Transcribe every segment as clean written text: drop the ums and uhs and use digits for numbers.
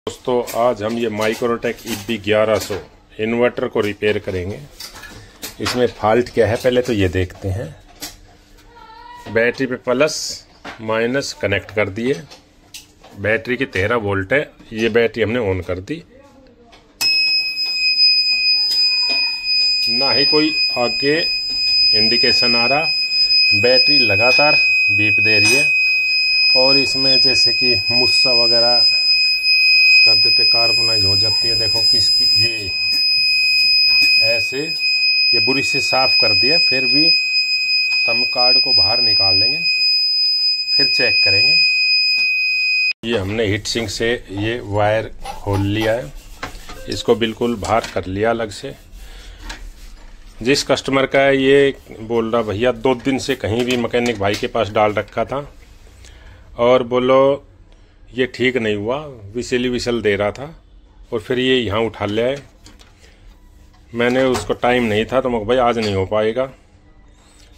दोस्तों आज हम ये माइक्रोटेक EB 1100 इन्वर्टर को रिपेयर करेंगे। इसमें फॉल्ट क्या है पहले तो ये देखते हैं। बैटरी पे प्लस माइनस कनेक्ट कर दिए, बैटरी की 13 वोल्ट है। ये बैटरी हमने ऑन कर दी, ना ही कोई आगे इंडिकेशन आ रहा, बैटरी लगातार बीप दे रही है। और इसमें जैसे कि मुस्सा वगैरह कर देते, कार्बोनाइज हो जाती है। देखो किसकी ये ऐसे ये बुरी से साफ कर दिया, फिर भी हम कार्ड को बाहर निकाल लेंगे, फिर चेक करेंगे। ये हमने हीट सिंक से ये वायर खोल लिया है, इसको बिल्कुल बाहर कर लिया अलग से। जिस कस्टमर का है ये बोल रहा भैया 2 दिन से कहीं भी मैकेनिक भाई के पास डाल रखा था और बोलो ये ठीक नहीं हुआ, विसल दे रहा था और फिर ये यहाँ उठा ले आए। मैंने उसको टाइम नहीं था तो मैं भाई आज नहीं हो पाएगा,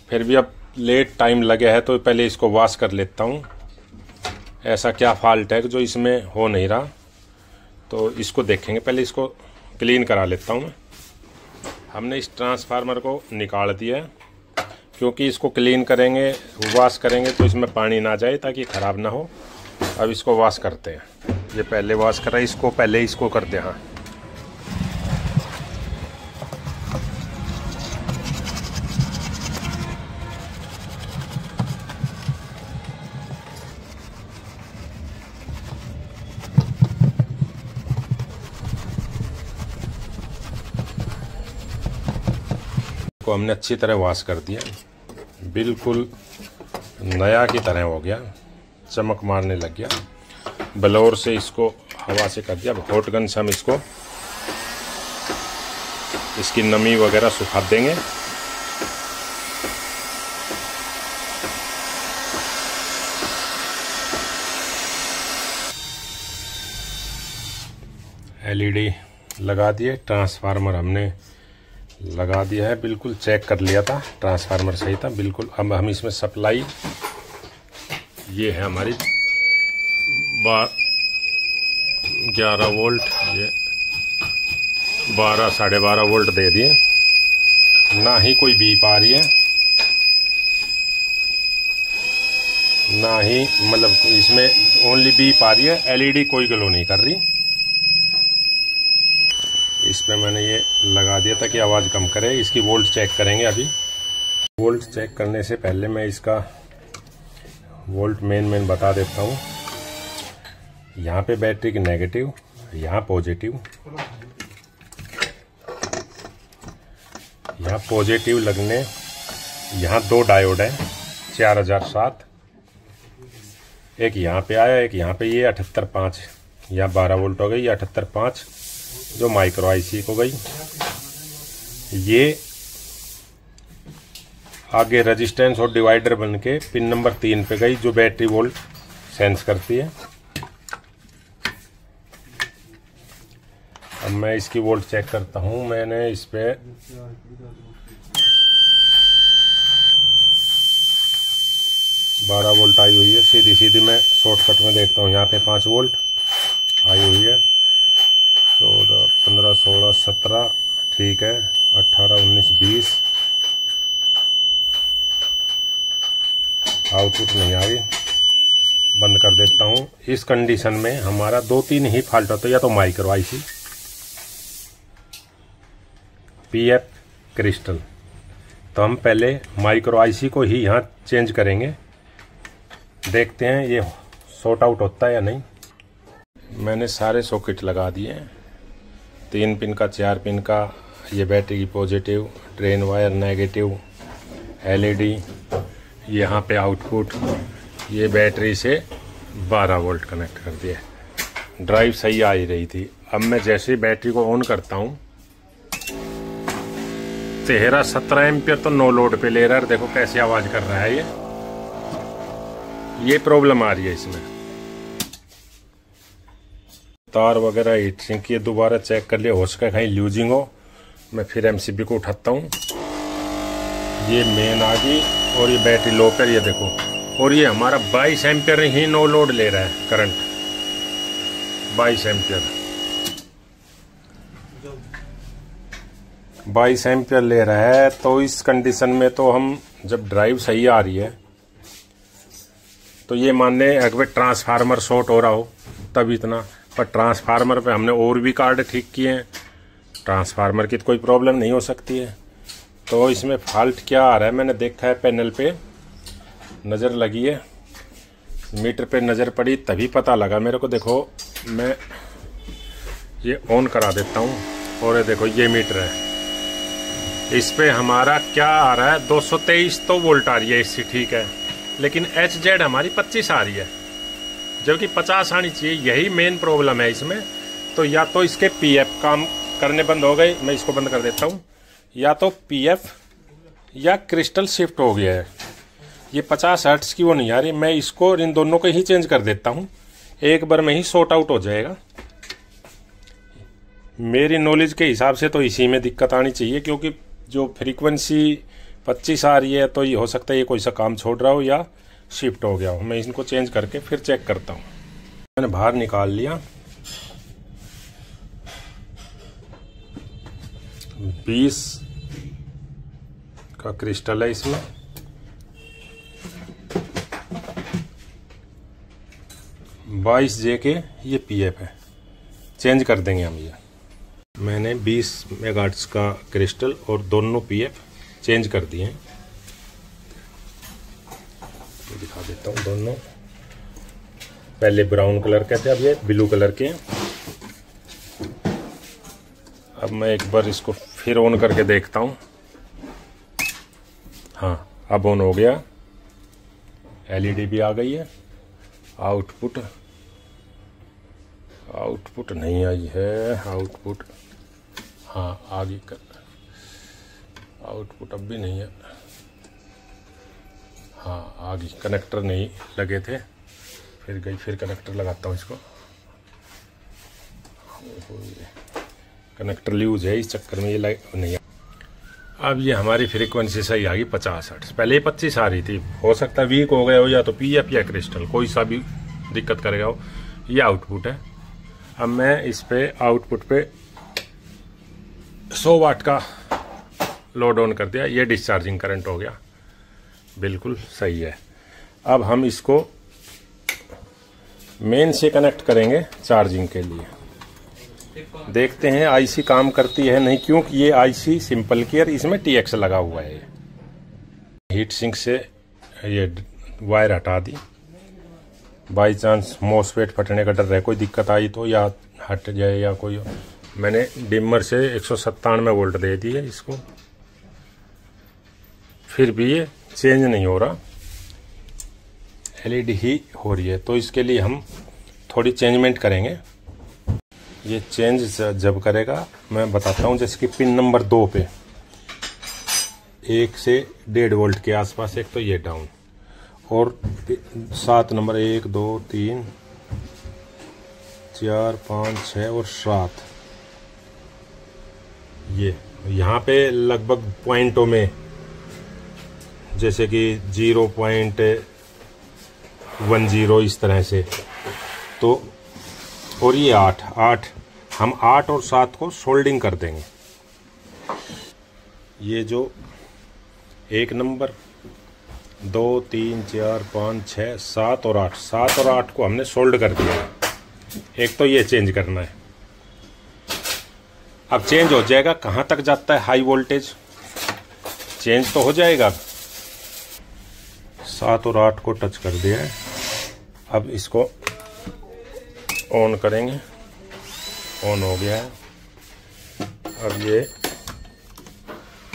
फिर भी अब लेट टाइम लगे है तो पहले इसको वॉश कर लेता हूँ। ऐसा क्या फॉल्ट है जो इसमें हो नहीं रहा, तो इसको देखेंगे। पहले इसको क्लीन करा लेता हूँ मैं। हमने इस ट्रांसफार्मर को निकाल दिया है, क्योंकि इसको क्लीन करेंगे वॉश करेंगे तो इसमें पानी ना जाए ताकि ख़राब ना हो। अब इसको वॉश करते हैं। ये पहले वॉश करा, इसको पहले इसको कर दे। हाँ को हमने अच्छी तरह वॉश कर दिया, बिल्कुल नया की तरह हो गया, चमक मारने लग गया। ब्लोअर से इसको हवा से कर दिया। अब हॉट गन से हम इसको इसकी नमी वगैरह सुखा देंगे। LED लगा दिए, ट्रांसफार्मर हमने लगा दिया है, बिल्कुल चेक कर लिया था, ट्रांसफार्मर सही था बिल्कुल। अब हम इसमें सप्लाई, ये है हमारी 11 वोल्ट, ये 12 साढ़े 12 वोल्ट दे दिए। ना ही कोई बीप आ रही है, ना ही मतलब इसमें ओनली बीप आ रही है, LED कोई ग्लो नहीं कर रही। इस पे मैंने ये लगा दिया ताकि आवाज़ कम करे। इसकी वोल्ट चेक करेंगे अभी। वोल्ट चेक करने से पहले मैं इसका वोल्ट मेन बता देता हूँ। यहाँ पे बैटरी की नेगेटिव, यहाँ पॉजिटिव, यहाँ पॉजिटिव लगने, यहाँ 2 डायोड है 4007, एक यहाँ पे आया, एक यहाँ पे। ये 78.5, यहाँ 12 वोल्ट हो गई, ये 78.5 जो माइक्रो IC हो गई। ये आगे रेजिस्टेंस और डिवाइडर बन के पिन नंबर 3 पे गई, जो बैटरी वोल्ट सेंस करती है। अब मैं इसकी वोल्ट चेक करता हूँ। मैंने इस पे 12 वोल्ट आई हुई है। सीधी मैं शॉर्टकट में देखता हूँ, यहाँ पे 5 वोल्ट आई हुई है। 14, 15, 16, 17 ठीक है, 18, 19, 20 आउटपुट नहीं आई, बंद कर देता हूँ। इस कंडीशन में हमारा 2-3 ही फॉल्ट होता है, या तो माइक्रो IC, PF क्रिस्टल। तो हम पहले माइक्रो IC को ही यहाँ चेंज करेंगे, देखते हैं ये सॉर्ट आउट होता है या नहीं। मैंने सारे सॉकेट लगा दिए हैं, 3 पिन का, 4 पिन का। ये बैटरी की positive, drain wire negative, LED, यहाँ पे आउटपुट। ये बैटरी से 12 वोल्ट कनेक्ट कर दिया। ड्राइव सही आ ही रही थी। अब मैं जैसे ही बैटरी को ऑन करता हूँ, 17 एम्पियर तो नो लोड पे ले रहा है। देखो कैसी आवाज़ कर रहा है। ये प्रॉब्लम आ रही है इसमें। तार वगैरह हीट सिंक की दोबारा चेक कर लिया, हो सका कहीं लूजिंग हो। मैं फिर MCB को उठाता हूँ। ये मेन आ गई और ये बैटरी लो पर, ये देखो। और ये हमारा 22 एम्पियर ही नो लोड ले रहा है करंट। 22 एम्पियर 22 एम्पियर ले रहा है। तो इस कंडीशन में तो हम जब ड्राइव सही आ रही है तो ये मान लें अगर ट्रांसफार्मर शॉर्ट हो रहा हो तब इतना, पर ट्रांसफार्मर पे हमने और भी कार्ड ठीक किए हैं, ट्रांसफार्मर की तो कोई प्रॉब्लम नहीं हो सकती है। तो इसमें फॉल्ट क्या आ रहा है मैंने देखा है, पैनल पे नज़र लगी है, मीटर पे नज़र पड़ी तभी पता लगा मेरे को। देखो मैं ये ऑन करा देता हूँ और ये देखो ये मीटर है, इस पे हमारा क्या आ रहा है 223 तो वोल्ट आ रही है इससे, ठीक है, लेकिन HZ हमारी 25 आ रही है जबकि 50 आनी चाहिए। यही मेन प्रॉब्लम है इसमें। तो या तो इसके PF काम करने बंद हो गए, मैं इसको बंद कर देता हूँ, या तो PF या क्रिस्टल शिफ्ट हो गया है। ये 50 हर्ट्ज की वो नहीं आ रही, मैं इसको इन दोनों को ही चेंज कर देता हूँ, एक बार में ही सॉर्ट आउट हो जाएगा। मेरी नॉलेज के हिसाब से तो इसी में दिक्कत आनी चाहिए, क्योंकि जो फ्रीक्वेंसी 25 आ रही है तो ये हो सकता है ये कोई सा काम छोड़ रहा हो या शिफ्ट हो गया हो। मैं इनको चेंज करके फिर चेक करता हूँ। मैंने बाहर निकाल लिया, 20 का क्रिस्टल है इसमें, J के ये PF है, चेंज कर देंगे हम। ये मैंने 20 मेगाहर्ट्ज का क्रिस्टल और दोनों PF चेंज कर दिए हैं। दिखा देता हूँ दोनों, पहले ब्राउन कलर के थे, अब ये ब्लू कलर के हैं। अब मैं एक बार इसको फिर ऑन करके देखता हूँ। हाँ अब ऑन हो गया, LED भी आ गई है। आउटपुट नहीं आई है, आउटपुट हाँ आ गई, आउटपुट अब भी नहीं है। हाँ आ गई, कनेक्टर नहीं लगे थे, फिर गई, फिर कनेक्टर लगाता हूँ इसको। कनेक्टर लूज है, इस चक्कर में ये नहीं। अब ये हमारी फ्रीक्वेंसी सही आ गई 50 हर्ट्ज, पहले ही 25 आ रही थी। हो सकता है वीक हो गया हो, या तो PF या क्रिस्टल, कोई सा भी दिक्कत करेगा हो। ये आउटपुट है। अब मैं इस पे आउटपुट पे 100 वाट का लोड ऑन कर दिया, ये डिस्चार्जिंग करंट हो गया, बिल्कुल सही है। अब हम इसको मेन से कनेक्ट करेंगे चार्जिंग के लिए, देखते हैं IC काम करती है नहीं, क्योंकि ये IC सिंपल केयर, इसमें TX लगा हुआ है। हीट सिंक से ये वायर हटा दी, बाई चांस मॉसफेट फटने का डर है, कोई दिक्कत आई तो या हट जाए या कोई। मैंने डिमर से 197 वोल्ट दे दी है इसको, फिर भी ये चेंज नहीं हो रहा, LED ही हो रही है। तो इसके लिए हम थोड़ी चेंजमेंट करेंगे। ये चेंज जब करेगा मैं बताता हूँ। जैसे कि पिन नंबर 2 पे 1 से 1.5 वोल्ट के आसपास, एक तो ये डाउन, और 7 नंबर 1 2 3 4 5 6 और 7, ये यहाँ पे लगभग पॉइंटों में, जैसे कि 0.10 इस तरह से। तो और ये 8 हम 8 और 7 को सोल्डिंग कर देंगे। ये जो 1 नंबर 2 3 4 5 6 7 और 8 को हमने सोल्ड कर दिया। एक तो ये चेंज करना है। अब चेंज हो जाएगा, कहाँ तक जाता है हाई वोल्टेज, चेंज तो हो जाएगा। 7 और 8 को टच कर दिया है। अब इसको ऑन करेंगे, ऑन हो गया है। अब ये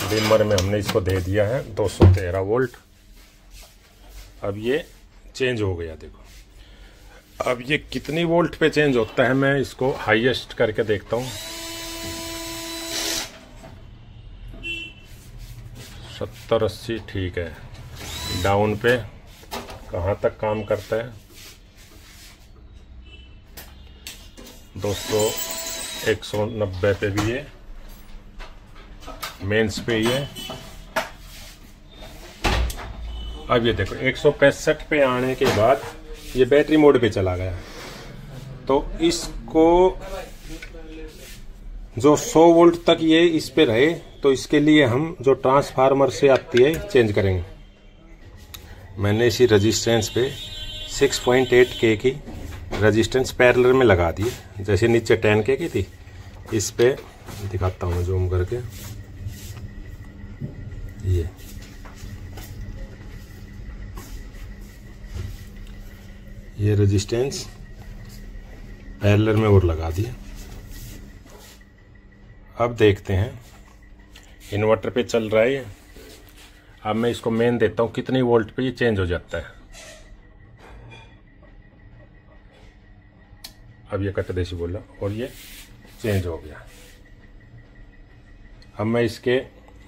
डिमर में हमने इसको दे दिया है 213 वोल्ट। अब ये चेंज हो गया, देखो। अब ये कितनी वोल्ट पे चेंज होता है, मैं इसको हाईएस्ट करके देखता हूँ। 70-80 ठीक है। डाउन पे कहाँ तक काम करता है, 200 190 पे भी है, मेंस पे ही है। अब ये देखो 165 पे आने के बाद ये बैटरी मोड पे चला गया। तो इसको जो 100 वोल्ट तक ये इस पे रहे तो इसके लिए हम जो ट्रांसफार्मर से आती है चेंज करेंगे। मैंने इसी रेजिस्टेंस पे 6.8 के की रेजिस्टेंस पैरेलल में लगा दी। जैसे नीचे 10 के की थी, इस पे दिखाता हूँ जूम करके। ये रेजिस्टेंस पैरेलल में और लगा दिया। अब देखते हैं, इन्वर्टर पे चल रहा है। अब मैं इसको मेन देता हूँ कितनी वोल्ट पे ये चेंज हो जाता है। अब ये कट देसी बोला और ये चेंज हो गया। अब मैं इसके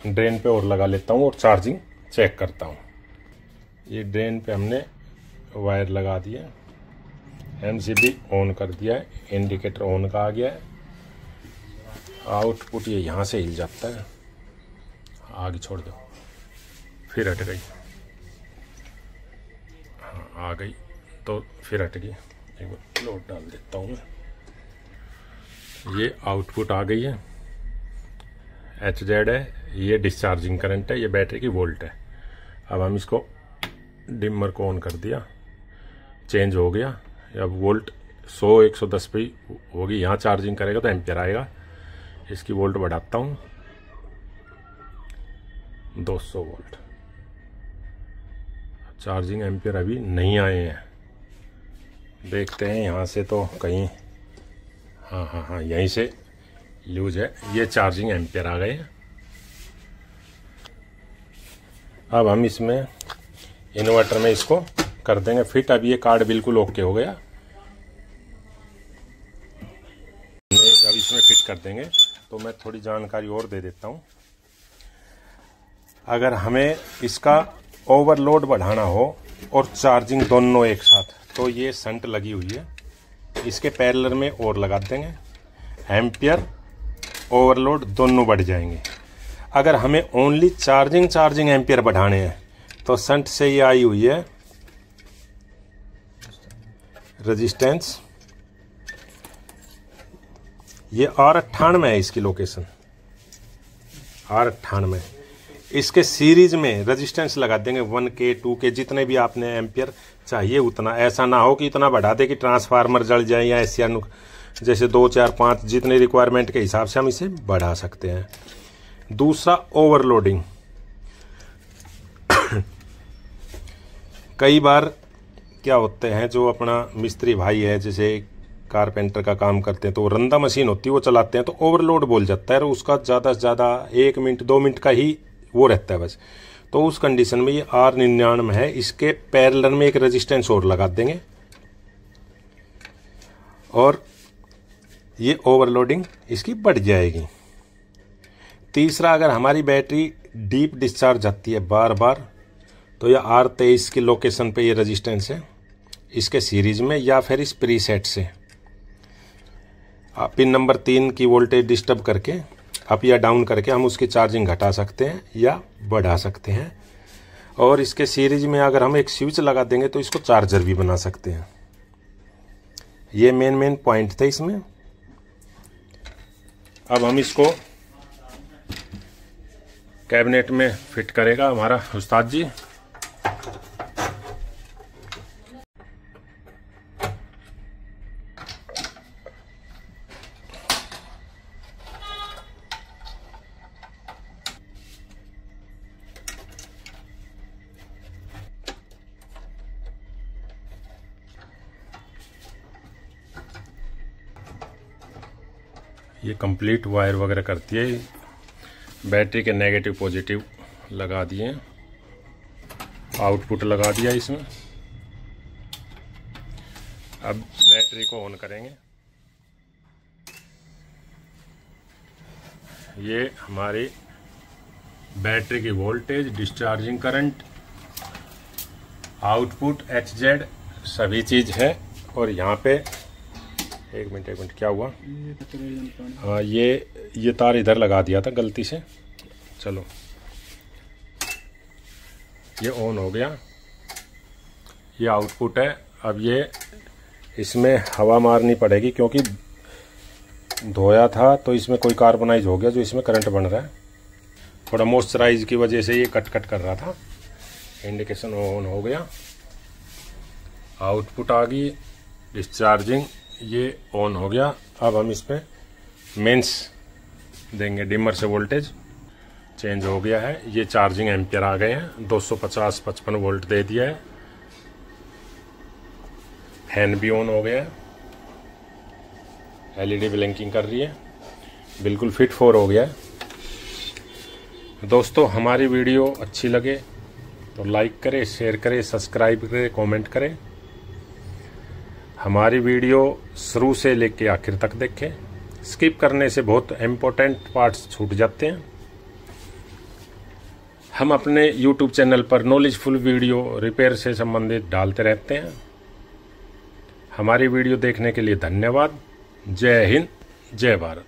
ड्रेन पे और लगा लेता हूँ और चार्जिंग चेक करता हूँ। ये ड्रेन पे हमने वायर लगा दिया, एमसीबी ऑन कर दिया है, इंडिकेटर ऑन का आ गया है। आउटपुट ये यहाँ से हिल जाता है, आगे छोड़ दो, फिर हट गई। हाँ आ गई तो फिर हट गई। एक बार लोड डाल देता हूँ मैं। ये आउटपुट आ गई है, HZ है, ये डिस्चार्जिंग करंट है, ये बैटरी की वोल्ट है। अब हम इसको डिमर को ऑन कर दिया, चेंज हो गया। अब वोल्ट 100-110 पे होगी। यहाँ चार्जिंग करेगा तो एम्पियर आएगा। इसकी वोल्ट बढ़ाता हूँ 200 वोल्ट। चार्जिंग एम्पियर अभी नहीं आए हैं, देखते हैं यहाँ से तो कहीं। हाँ यहीं से लूज है। ये चार्जिंग एम्पियर आ गए हैं। अब हम इसमें इन्वर्टर में इसको कर देंगे फिट। अब ये कार्ड बिल्कुल ओके हो गया। अब इसमें फिट कर देंगे। तो मैं थोड़ी जानकारी और दे देता हूँ। अगर हमें इसका ओवरलोड बढ़ाना हो और चार्जिंग दोनों एक साथ, तो ये शंट लगी हुई है, इसके पैरेलल में और लगा देंगे। एम्पियर ओवरलोड दोनों बढ़ जाएंगे। अगर हमें ओनली चार्जिंग एम्पियर बढ़ाने हैं तो शंट से ये आई हुई है रेजिस्टेंस। ये R98 है, इसकी लोकेशन R98। इसके सीरीज में रेजिस्टेंस लगा देंगे 1K 2K, जितने भी आपने एम्पियर चाहिए उतना। ऐसा ना हो कि इतना बढ़ा दे कि ट्रांसफार्मर जल जाए या ऐसे जैसे 2 4 5 जितने रिक्वायरमेंट के हिसाब से हम इसे बढ़ा सकते हैं। दूसरा ओवरलोडिंग। कई बार क्या होते हैं, जो अपना मिस्त्री भाई है, जैसे कारपेंटर का काम करते हैं, तो रंदा मशीन होती है वो चलाते हैं तो ओवरलोड बोल जाता है और उसका ज़्यादा से ज़्यादा 1 मिनट 2 मिनट का ही वो रहता है बस। तो उस कंडीशन में ये R99 है, इसके पैरेलल में एक रेजिस्टेंस और लगा देंगे और ये ओवरलोडिंग इसकी बढ़ जाएगी। तीसरा, अगर हमारी बैटरी डीप डिस्चार्ज आती है बार बार, तो यह R23 की लोकेशन पे ये रेजिस्टेंस है, इसके सीरीज में या फिर इस प्रीसेट से पिन नंबर 3 की वोल्टेज डिस्टर्ब करके अप या डाउन करके हम उसकी चार्जिंग घटा सकते हैं या बढ़ा सकते हैं। और इसके सीरीज में अगर हम एक स्विच लगा देंगे तो इसको चार्जर भी बना सकते हैं। ये मेन पॉइंट थे इसमें। अब हम इसको कैबिनेट में फिट करेगा हमारा उस्ताद जी। ये कंप्लीट वायर वगैरह करती है। बैटरी के नेगेटिव पॉजिटिव लगा दिए, आउटपुट लगा दिया इसमें। अब बैटरी को ऑन करेंगे। ये हमारी बैटरी की voltage, discharging current, output, HZ सभी चीज है। और यहाँ पे एक मिनट क्या हुआ? हाँ, ये तार इधर लगा दिया था गलती से। चलो, ये ऑन हो गया। ये आउटपुट है। अब ये इसमें हवा मारनी पड़ेगी क्योंकि धोया था तो इसमें कोई कार्बोनाइज हो गया जो इसमें करंट बन रहा है। थोड़ा मॉइस्चराइज की वजह से ये कट कर रहा था। इंडिकेशन ऑन हो गया, आउटपुट आ गई, डिस्चार्जिंग ये ऑन हो गया। अब हम इस पर मेंस देंगे, डिमर से वोल्टेज चेंज हो गया है। ये चार्जिंग एम्पियर आ गए हैं, 250-55 वोल्ट दे दिया है। फैन भी ऑन हो गया है, एलईडी ब्लिंकिंग कर रही है, बिल्कुल फिट फॉर हो गया है। दोस्तों हमारी वीडियो अच्छी लगे तो लाइक करें, शेयर करें, सब्सक्राइब करें, कमेंट करें। हमारी वीडियो शुरू से लेके आखिर तक देखें। स्किप करने से बहुत इम्पोर्टेंट पार्ट्स छूट जाते हैं। हम अपने YouTube चैनल पर नॉलेजफुल वीडियो रिपेयर से संबंधित डालते रहते हैं। हमारी वीडियो देखने के लिए धन्यवाद। जय हिंद, जय भारत।